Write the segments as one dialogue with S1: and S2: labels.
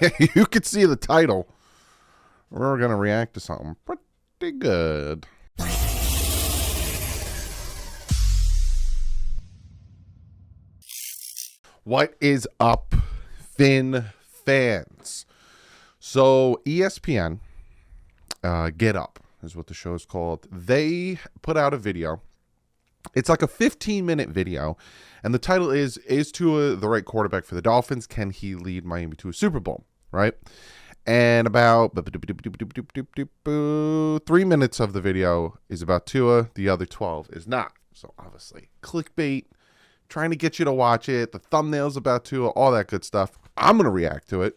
S1: You could see the title. We're going to react to something pretty good. What is up, Finn fans? So ESPN, Get Up is what the show is called. They put out a video. It's like a 15-minute video, and the title is Tua the right quarterback for the Dolphins? Can he lead Miami to a Super Bowl? Right? And about 3 minutes of the video is about Tua. The other 12 is not. So obviously, clickbait, trying to get you to watch it. The thumbnails about Tua, all that good stuff. I'm going to react to it,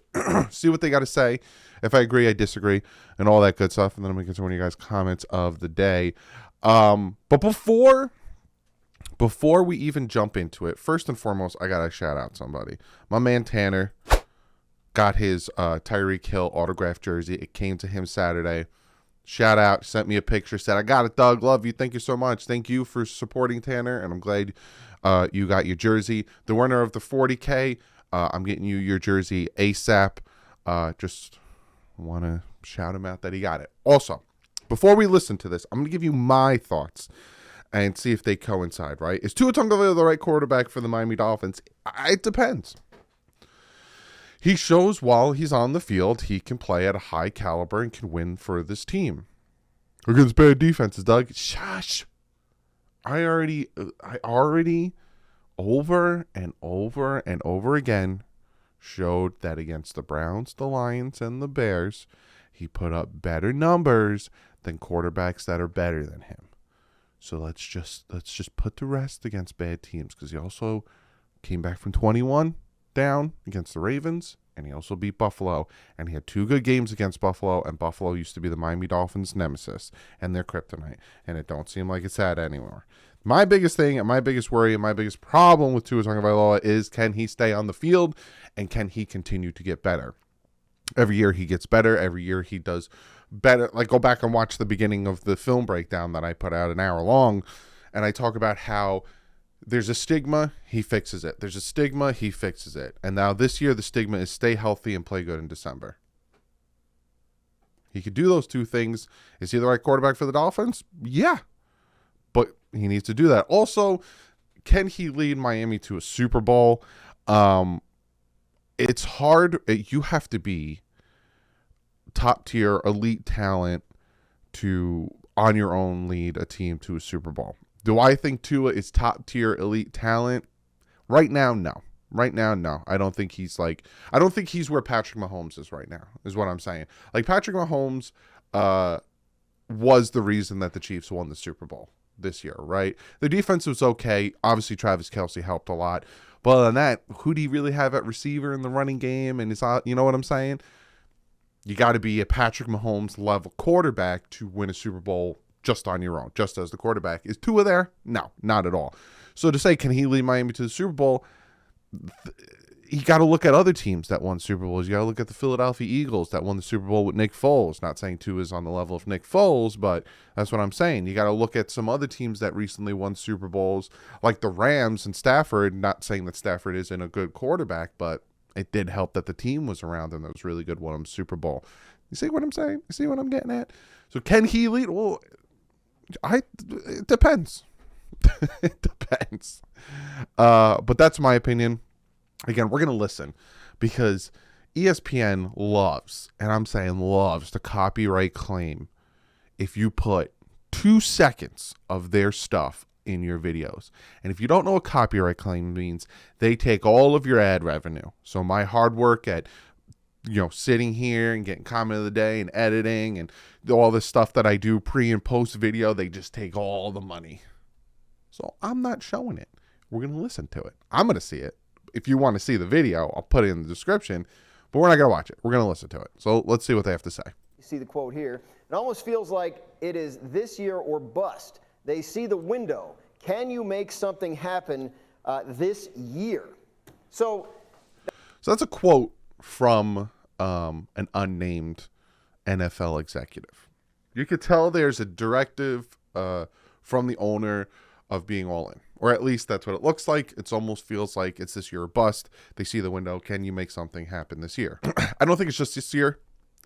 S1: see what they got to say. If I agree, I disagree, and all that good stuff. And then I'm going to get to one of you guys' comments of the day. But before we even jump into it, first and foremost, I got to shout out somebody. My man Tanner got his Tyreek Hill autographed jersey. It came to him Saturday. Shout out, sent me a picture, said, I got it, Doug. Love you. Thank you so much. Thank you for supporting Tanner, and I'm glad you got your jersey. The winner of the 40K, I'm getting you your jersey ASAP. Just want to shout him out that he got it. Also, before we listen to this, I'm going to give you my thoughts and see if they coincide, right? Is Tua Tagovialoa the right quarterback for the Miami Dolphins? It depends. He shows while he's on the field, he can play at a high caliber and can win for this team. Against bad defenses, Doug. Shush. I already over and over and over again showed that against the Browns, the Lions, and the Bears, he put up better numbers than quarterbacks that are better than him. So let's just put to rest against bad teams, because he also came back from 21 down against the Ravens, and he also beat Buffalo, and he had 2 good games against Buffalo, and Buffalo used to be the Miami Dolphins' nemesis and their kryptonite, and it don't seem like it's that anymore. My biggest thing and my biggest worry and my biggest problem with Tua Tagovailoa is, can he stay on the field and can he continue to get better? Every year he gets better. Every year he does better. Like, go back and watch the beginning of the film breakdown that I put out an hour long, and I talk about how there's a stigma, he fixes it. There's a stigma, he fixes it. And now this year the stigma is stay healthy and play good in December. He could do those 2 things. Is he the right quarterback for the Dolphins? Yeah. But he needs to do that. Also, can he lead Miami to a Super Bowl? It's hard. You have to be top-tier elite talent to, on your own, lead a team to a Super Bowl. Do I think Tua is top-tier elite talent? Right now, no. Right now, no. I don't think he's where Patrick Mahomes is right now, is what I'm saying. Like, Patrick Mahomes was the reason that the Chiefs won the Super Bowl this year, right? The defense was okay. Obviously, Travis Kelce helped a lot. But other than that, who do you really have at receiver in the running game? And you know what I'm saying? You got to be a Patrick Mahomes level quarterback to win a Super Bowl just on your own, just as the quarterback. Is Tua there? No, not at all. So to say, can he lead Miami to the Super Bowl? You got to look at other teams that won Super Bowls. You got to look at the Philadelphia Eagles that won the Super Bowl with Nick Foles. Not saying Tua is on the level of Nick Foles, but that's what I'm saying. You got to look at some other teams that recently won Super Bowls, like the Rams and Stafford. Not saying that Stafford isn't a good quarterback, but it did help that the team was around him that was really good, won him Super Bowl. You see what I'm saying? You see what I'm getting at? So can he lead? Well, it depends. It depends. But that's my opinion. Again, we're going to listen because ESPN loves, and I'm saying loves, the copyright claim if you put 2 seconds of their stuff in your videos. And if you don't know what copyright claim means, they take all of your ad revenue. So my hard work at sitting here and getting comment of the day and editing and all this stuff that I do pre and post video, they just take all the money. So I'm not showing it. We're going to listen to it. I'm going to see it. If you want to see the video, I'll put it in the description, but we're not going to watch it. We're going to listen to it. So let's see what they have to say.
S2: You see the quote here. It almost feels like it is this year or bust. They see the window. Can you make something happen this year? So
S1: that's a quote from an unnamed NFL executive. You could tell there's a directive from the owner of being all in. or at least that's what it looks like. It almost feels like it's this year or bust. They see the window. Can you make something happen this year? I don't think it's just this year.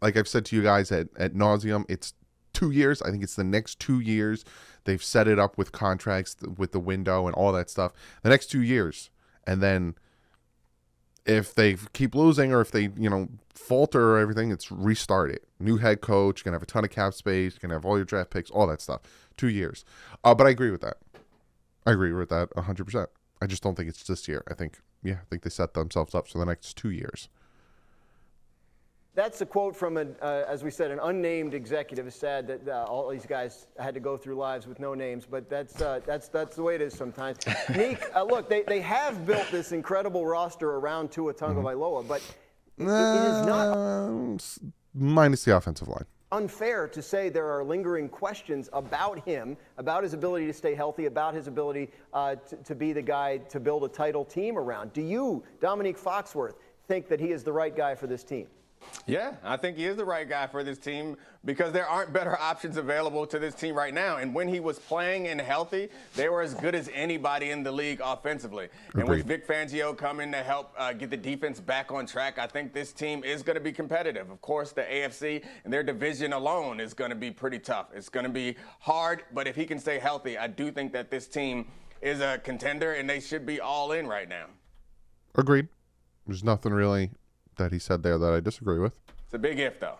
S1: Like I've said to you guys at nauseum, it's 2 years. I think it's the next 2 years. They've set it up with contracts, with the window and all that stuff. The next 2 years. And then if they keep losing or if they, falter or everything, it's restart it. New head coach, going to have a ton of cap space, going to have all your draft picks, all that stuff. 2 years. But I agree with that. I agree with that 100%. I just don't think it's this year. I think they set themselves up for the next 2 years.
S2: That's a quote from, as we said, an unnamed executive. It's sad that all these guys had to go through lives with no names, but that's the way it is sometimes. Neek, look, they have built this incredible roster around Tua Tagovialoa, but it is not
S1: minus the offensive line.
S2: Unfair to say there are lingering questions about him, about his ability to stay healthy, about his ability to be the guy to build a title team around. Do you, Dominique Foxworth, think that he is the right guy for this team?
S3: Yeah, I think he is the right guy for this team because there aren't better options available to this team right now. And when he was playing and healthy, they were as good as anybody in the league offensively.
S1: Agreed.
S3: And with Vic Fangio coming to help get the defense back on track, I think this team is going to be competitive. Of course, the AFC and their division alone is going to be pretty tough. It's going to be hard, but if he can stay healthy, I do think that this team is a contender and they should be all in right now.
S1: Agreed. There's nothing really that he said there that I disagree with.
S3: It's a big if, though.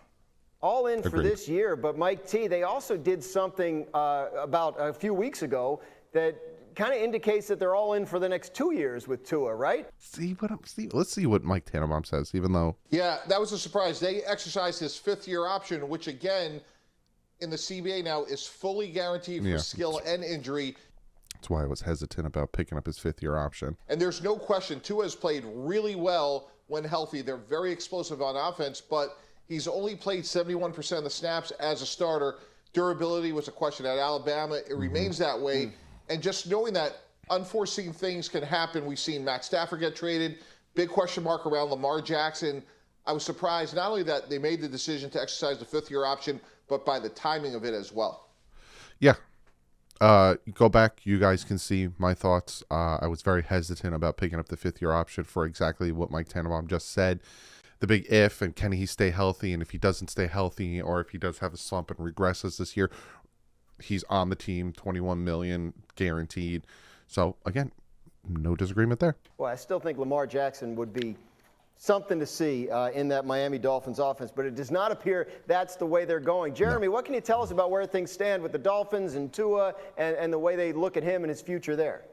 S2: All in
S1: Agreed.
S2: for this year, but Mike T, they also did something about a few weeks ago that kind of indicates that they're all in for the next 2 years with Tua, right?
S1: Let's see what Mike Tannenbaum says, even though.
S4: Yeah, that was a surprise. They exercised his fifth-year option, which again, in the CBA now is fully guaranteed for skill and injury.
S1: That's why I was hesitant about picking up his fifth-year option.
S4: And there's no question Tua has played really well when healthy. They're very explosive on offense, but he's only played 71% of the snaps as a starter. Durability was a question at Alabama. It remains that way. And just knowing that unforeseen things can happen. We've seen Matt Stafford get traded. Big question mark around Lamar Jackson. I was surprised not only that they made the decision to exercise the fifth-year option, but by the timing of it as well.
S1: Yeah. Go back. You guys can see my thoughts. I was very hesitant about picking up the fifth-year option for exactly what Mike Tannenbaum just said. The big if, and can he stay healthy? And if he doesn't stay healthy, or if he does have a slump and regresses this year, he's on the team, $21 million guaranteed. So, again, no disagreement there.
S2: Well, I still think Lamar Jackson would be something to see in that Miami Dolphins offense, but it does not appear that's the way they're going. Jeremy, what can you tell us about where things stand with the Dolphins and Tua and the way they look at him and his future there?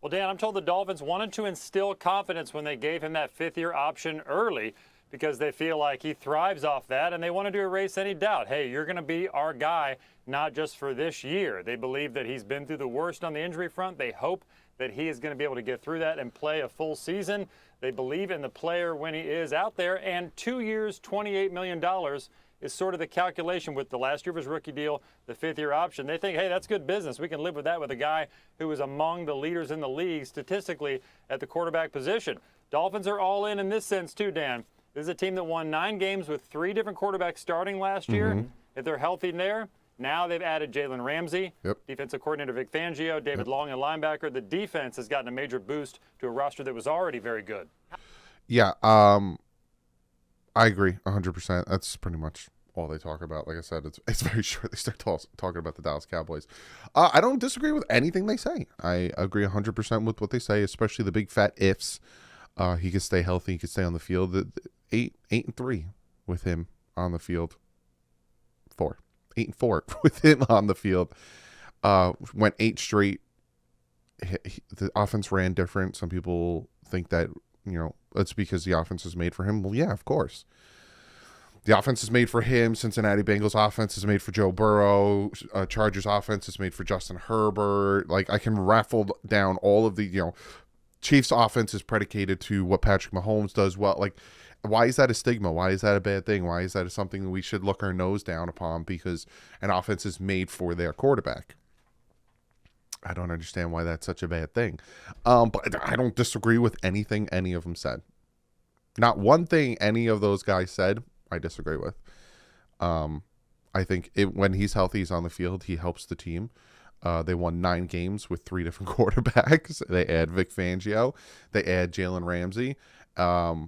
S5: Well, Dan, I'm told the Dolphins wanted to instill confidence when they gave him that fifth-year option early because they feel like he thrives off that, and they wanted to erase any doubt. Hey, you're going to be our guy, not just for this year. They believe that he's been through the worst on the injury front. They hope that he is going to be able to get through that and play a full season. They believe in the player when he is out there, and 2 years, $28 million is sort of the calculation with the last year of his rookie deal, the fifth-year option. They think, hey, that's good business. We can live with that with a guy who is among the leaders in the league statistically at the quarterback position. Dolphins are all in this sense too, Dan. This is a team that won 9 games with 3 different quarterbacks starting last year. If they're healthy there, now they've added Jalen Ramsey, defensive coordinator Vic Fangio, David Long, and linebacker. The defense has gotten a major boost to a roster that was already very good.
S1: Yeah, I agree 100%. That's pretty much all they talk about. Like I said, it's very short. They start talking about the Dallas Cowboys. I don't disagree with anything they say. I agree 100% with what they say, especially the big fat ifs. He could stay healthy. He could stay on the field. 8-3 with him on the field. 8-4 with him on the field. Went 8 straight. The offense ran different. Some people think that, it's because the offense is made for him. Well, yeah, of course. The offense is made for him. Cincinnati Bengals offense is made for Joe Burrow. Chargers offense is made for Justin Herbert. Like, I can raffle down all of the, Chiefs offense is predicated to what Patrick Mahomes does well. Like, why is that a stigma? Why is that a bad thing? Why is that something that we should look our nose down upon because an offense is made for their quarterback? I don't understand why that's such a bad thing. But I don't disagree with anything any of them said. Not one thing any of those guys said I disagree with. I think when he's healthy, he's on the field, he helps the team. They won 9 games with 3 different quarterbacks. They add Vic Fangio. They add Jalen Ramsey. I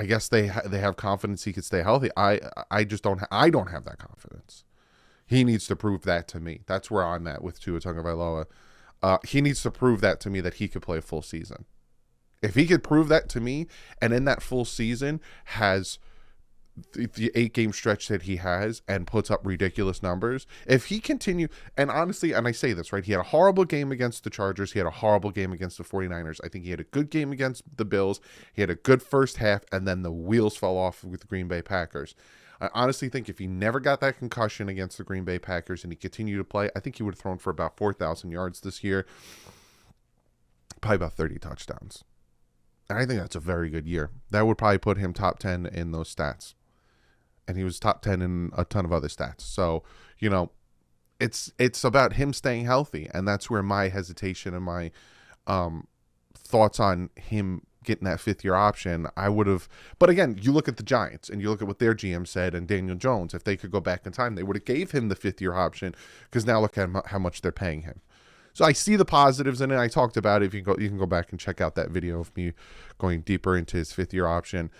S1: guess they have confidence he could stay healthy. I just don't. I don't have that confidence. He needs to prove that to me. That's where I'm at with Tua Tagovialoa. He needs to prove that to me that he could play a full season. If he could prove that to me, and in that full season has the 8-game stretch that he has and puts up ridiculous numbers, if he continue, and honestly, and I say this, right, he had a horrible game against the Chargers, he had a horrible game against the 49ers, I think he had a good game against the Bills, he had a good first half, and then the wheels fell off with the Green Bay Packers. I honestly think if he never got that concussion against the Green Bay Packers and he continued to play, I think he would have thrown for about 4,000 yards this year, probably about 30 touchdowns. And I think that's a very good year. That would probably put him top 10 in those stats. And he was top 10 in a ton of other stats. So, you know, it's about him staying healthy. And that's where my hesitation and my thoughts on him getting that 5th-year option, I would have. But again, you look at the Giants and you look at what their GM said and Daniel Jones. If they could go back in time, they would have gave him the 5th-year option, because now look at how much they're paying him. So I see the positives in it. I talked about it. If you can go back and check out that video of me going deeper into his 5th-year option.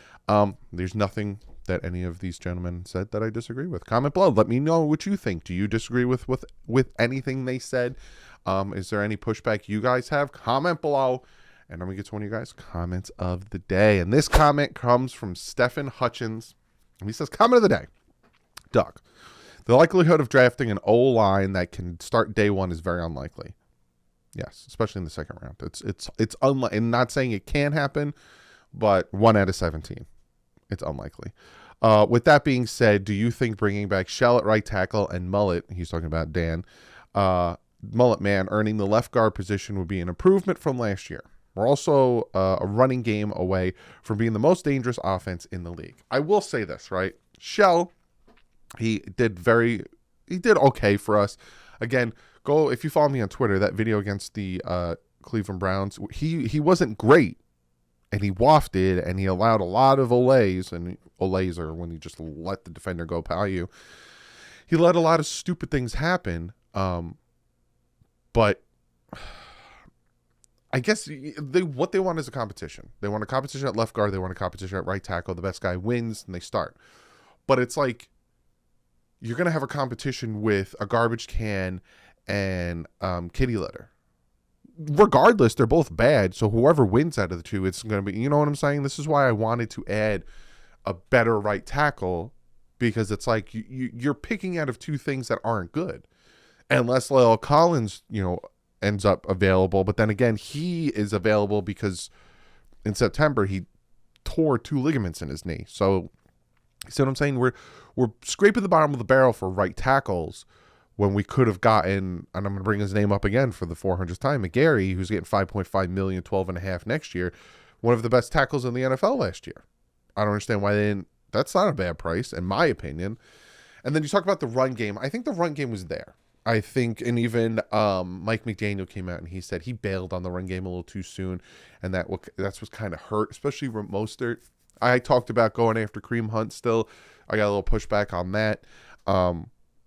S1: There's nothing that any of these gentlemen said that I disagree with. Comment below. Let me know what you think. Do you disagree with anything they said? Is there any pushback you guys have? Comment below. And I'm going to get to one of you guys' comments of the day. And this comment comes from Stephen Hutchins. And he says, comment of the day. Doug, the likelihood of drafting an O-line that can start day one is very unlikely. Yes, especially in the second round. It's unlikely. I'm not saying it can happen, but 1 out of 17. It's unlikely. With that being said, do you think bringing back Shell at right tackle and Mullet, he's talking about Dan, Mullet Man earning the left guard position would be an improvement from last year? We're also a running game away from being the most dangerous offense in the league. I will say this, right? Shell, he did okay for us. Again, go, if you follow me on Twitter, that video against the Cleveland Browns, he wasn't great. And he wafted, and he allowed a lot of olays, and olays are when you just let the defender go by you. He let a lot of stupid things happen, but I guess what they want is a competition. They want a competition at left guard. They want a competition at right tackle. The best guy wins, and they start. But it's like you're going to have a competition with a garbage can and kitty litter. Regardless, they're both bad. So whoever wins out of the two, it's going to be, you know what I'm saying? This is why I wanted to add a better right tackle, because it's like you're picking out of two things that aren't good. Unless Lyle Collins, ends up available. But then again, he is available because in September he tore 2 ligaments in his knee. So you see what I'm saying? We're scraping the bottom of the barrel for right tackles, when we could have gotten, and I'm going to bring his name up again for the 400th time, McGarry, who's getting $5.5 million, 12.5 next year, one of the best tackles in the NFL last year. I don't understand why they didn't. That's not a bad price, in my opinion. And then you talk about the run game. I think the run game was there. I think, and even Mike McDaniel came out and he said he bailed on the run game a little too soon, and that's what's kind of hurt, especially with Mostert. I talked about going after Kareem Hunt still. I got a little pushback on that.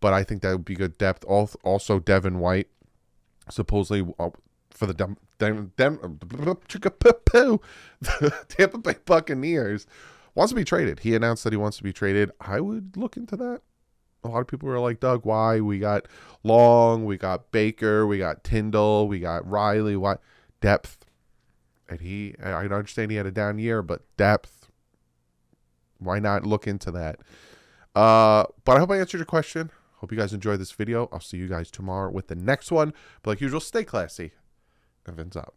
S1: But I think that would be good depth. Also, Devin White, supposedly for the Tampa Bay Buccaneers, wants to be traded. He announced that he wants to be traded. I would look into that. A lot of people were like, Doug, why? We got Long, we got Baker, we got Tyndall, we got Riley. Why? Depth. And I understand he had a down year, but depth. Why not look into that? But I hope I answered your question. Hope you guys enjoyed this video. I'll see you guys tomorrow with the next one. But like usual, stay classy. And Vince out.